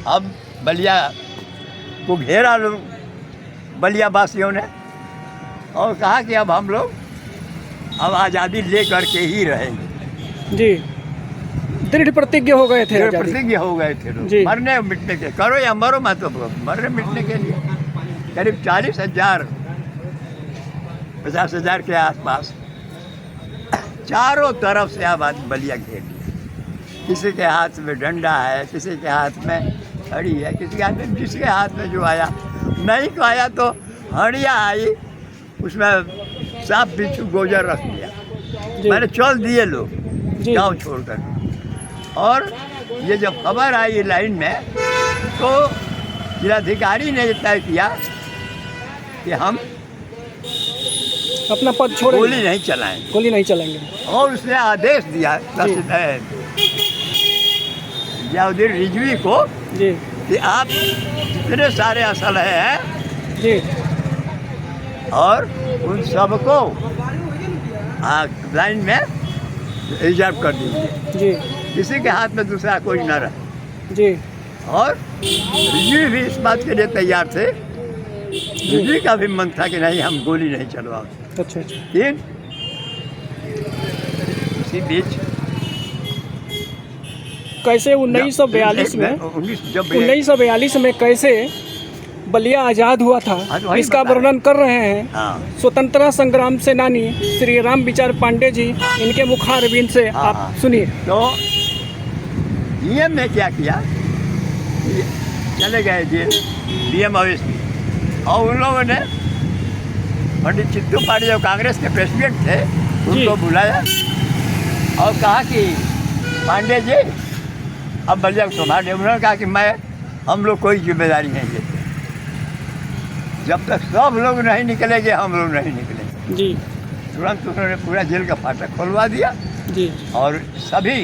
अब बलिया को घेरा लोग बलिया वासियों ने और कहा कि अब हम लोग अब आज़ादी ले करके ही रहेंगे। जी, दृढ़ प्रतिज्ञ हो गए थे दृढ़ आज़ादी। प्रतिज्ञ हो गए थे जी। लोग, मरने मिटने के, करो या मरो, मैं तो मरने मिटने के लिए। करीब 40,000 50,000 के आसपास चारों तरफ से आबादी बलिया घेर लिया। किसी के हाथ में डंडा है, किसी के हाथ में हड़ी है, किसी के हाथ में, जिसके हाथ में जो आया, नहीं को आया तो हड़िया आई, उसमें सांप बिच्छू गोजर रख दिया। जी। मैंने चल दिए लोग जी। गाँव छोड़कर। और ये जब खबर आई लाइन में तो जिलाधिकारी ने तय किया कि हम अपना पद छोड़ेंगे, गोली नहीं चलाएंगे। गोली नहीं चलेंगे। और उसने आदेश दिया जियाउद्दीन रिजवी को जी। कि आप जितने सारे असलहे हैं जी। और उन सबको लाइन में रिजर्व कर दीजिए, जी। किसी के हाथ में दूसरा कोई न रहे। जी। और रिजवी भी इस बात के लिए तैयार थे। रिजवी का भी मन था कि नहीं, हम गोली नहीं चलवाओगे। अच्छा अच्छा। लेकिन इसी बीच कैसे 1942 में 1942 में कैसे बलिया आज़ाद हुआ था, हाँ, तो वही इसका बता रहे वर्णन कर रहे हैं हाँ स्वतंत्रता संग्राम सेनानी श्री राम विचार पांडे जी। इनके मुखारबिंद से हाँ, आप हाँ। सुनिए। तो डीएम ने क्या किया, चले गए डीएम ऑफिस में और उन लोगों ने पंडित चित्तू पांडे जो कांग्रेस के प्रेसिडेंट थे उनको बुलाया और कहा कि पांडे जी अब बलिया को संभाले। उन्होंने कहा कि हम लोग कोई जिम्मेदारी नहीं लेते, जब तक सब लोग नहीं निकलेंगे हम लोग नहीं निकलेंगे। जी। तुरंत उन्होंने पूरा जेल का फाटक खोलवा दिया जी। और सभी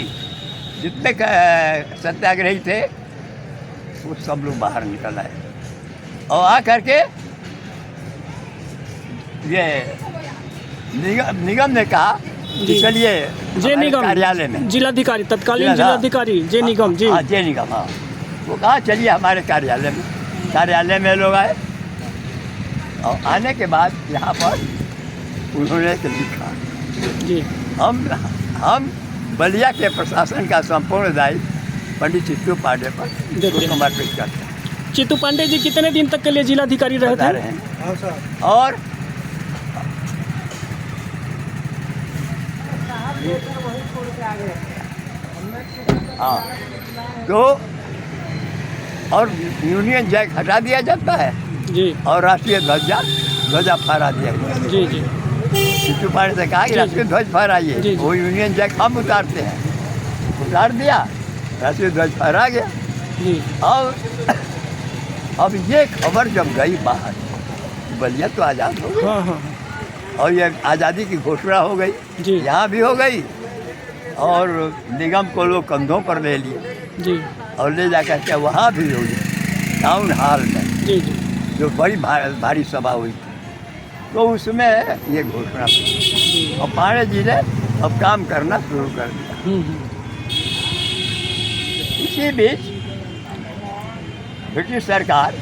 जितने सत्याग्रही थे वो सब लोग बाहर निकल आए और आ करके ये निगम ने कहा कि चलिए जे निगम कार्यालय में, जिलाधिकारी, तत्कालीन जिलाधिकारी जे निगम। जी। हाँ जे निगम, हाँ। वो कहा चलिए हमारे कार्यालय में लोग आए और आने के बाद यहाँ पर उन्होंने लिखा जी। हम बलिया के प्रशासन का संपूर्ण दायित्व पंडित चित्तू पांडे पर समर्पित करते हैं। चित्तू पांडे जी कितने दिन तक के लिए जिलाधिकारी रहे बता थे? रहे हैं। और हाँ तो और यूनियन जैक हटा दिया जाता है जी। और राष्ट्रीय ध्वजा फहरा दिया गया। जी। जी। चित्तू पांडे से कहा कि जी, राष्ट्रीय ध्वज फहराइए, जी। वो यूनियन जैक हम उतारते हैं, उतार दिया, राष्ट्रीय ध्वज फहरा गया। जी। और अब ये खबर जब गई बाहर, बलिया तो आज़ाद हो गई। हाँ हाँ। और ये आज़ादी की घोषणा हो गई, जी। यहाँ भी हो गई और निगम को लोग कंधों पर ले लिए जी। और ले जा कर के वहाँ भी हो गई टाउन हॉल में, जी। जी। जो बड़ी भारी सभा हुई थी। तो उसमें ये घोषणा हुई और पांडे जी ने अब काम करना शुरू कर दिया। इसी बीच ब्रिटिश सरकार,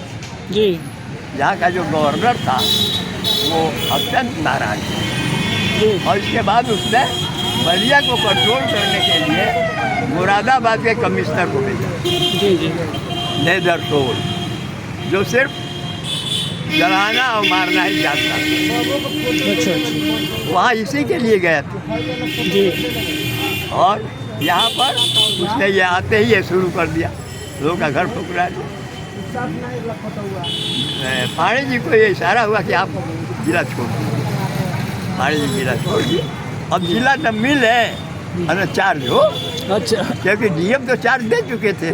जी। यहाँ का जो गवर्नर था वो अत्यंत नाराज था जी। और इसके बाद उसने बलिया को कंट्रोल करने के लिए मुरादाबाद के कमिश्नर को भेजा, जी। जी। नेदरटोल, जो सिर्फ जलाना और मारना ही जानता था। अच्छा अच्छा। वहाँ इसी के लिए गया था। जी। और यहाँ पर उसने ये आते ही ये शुरू कर दिया, लोगों का घर ठुकरा दिया। पांडे जी को ये इशारा हुआ कि आप जिला छोड़ दीजिए। पांडे जी जिला छोड़ दिए। अब जिला न मिल है और चार्ज हो, अच्छा क्योंकि डीएम तो चार्ज दे चुके थे।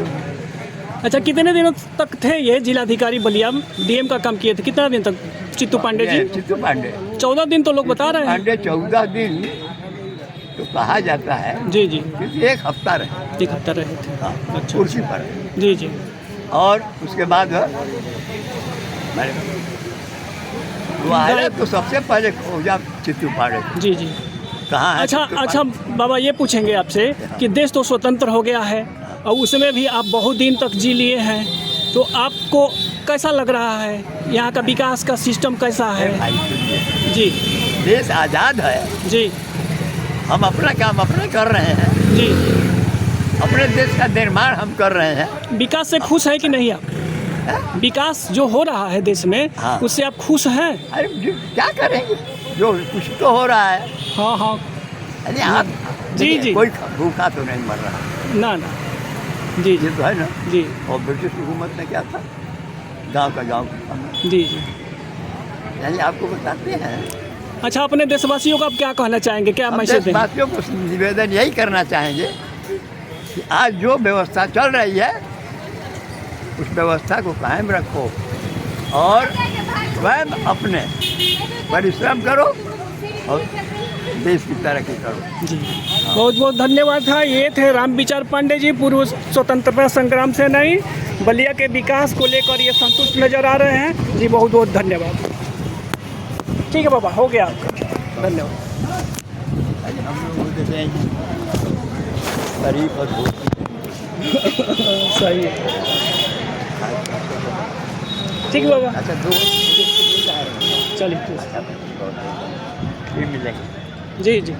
अच्छा। कितने दिनों तक थे ये जिलाधिकारी बलिया, डीएम का काम किए थे? कितना दिन तक चित्तू पांडे जी? चित्तू पांडे 14 दिन तो लोग बता रहे हैं। पांडे 14 दिन तो कहा जाता है। जी। जी। क्योंकि एक हफ्ता रहे। 1 हफ्ता रहे थे। हाँ, अच्छा। कुर्सी पर। जी। जी। और उसके बाद वो आया तो सबसे पहले खोजा चित्तू पांडे। जी। जी। कहाँ है अच्छा चित्तू अच्छा पांडे? बाबा, ये पूछेंगे आपसे कि देश तो स्वतंत्र हो गया है, और उसमें भी आप बहुत दिन तक जी लिए हैं, तो आपको कैसा लग रहा है? यहाँ का विकास का सिस्टम कैसा है? भाई सुनिए, जी देश आज़ाद है, जी हम अपना काम अपने कर रहे हैं, जी। अपने देश का निर्माण हम कर रहे हैं। विकास से खुश है कि नहीं आप? विकास जो हो रहा है देश में, हाँ। उससे आप खुश हैं? अरे क्या करेंगे, जो कुछ तो हो रहा है। हाँ हाँ। अरे आप जी, देखिए, जी। कोई भूखा तो नहीं मर रहा, ना ना। जी ये जी तो है ना। जी और ब्रिटिश हुकूमत ने क्या था, गांव का गांव जी जी। यानी आपको बताते हैं। अच्छा, अपने देशवासियों को आप क्या कहना चाहेंगे, क्या हम मैसेज देंगे? देशवासियों को निवेदन यही करना चाहेंगे कि आज जो व्यवस्था चल रही है उस व्यवस्था को कायम रखो और स्वयं अपने परिश्रम करो और देश की तरक्की करो। जी, बहुत बहुत धन्यवाद था। ये थे रामविचार पांडे जी, पूर्व स्वतंत्रता संग्राम सेनानी। बलिया के विकास को लेकर ये संतुष्ट नजर आ रहे हैं जी। बहुत बहुत धन्यवाद। ठीक है बाबा, हो गया आपका, धन्यवाद। हम लोग बोलते हैं गरीब और भूख सही है, ठीक है बाबा, अच्छा दो चलिए फिर मिलेंगे। जी जी।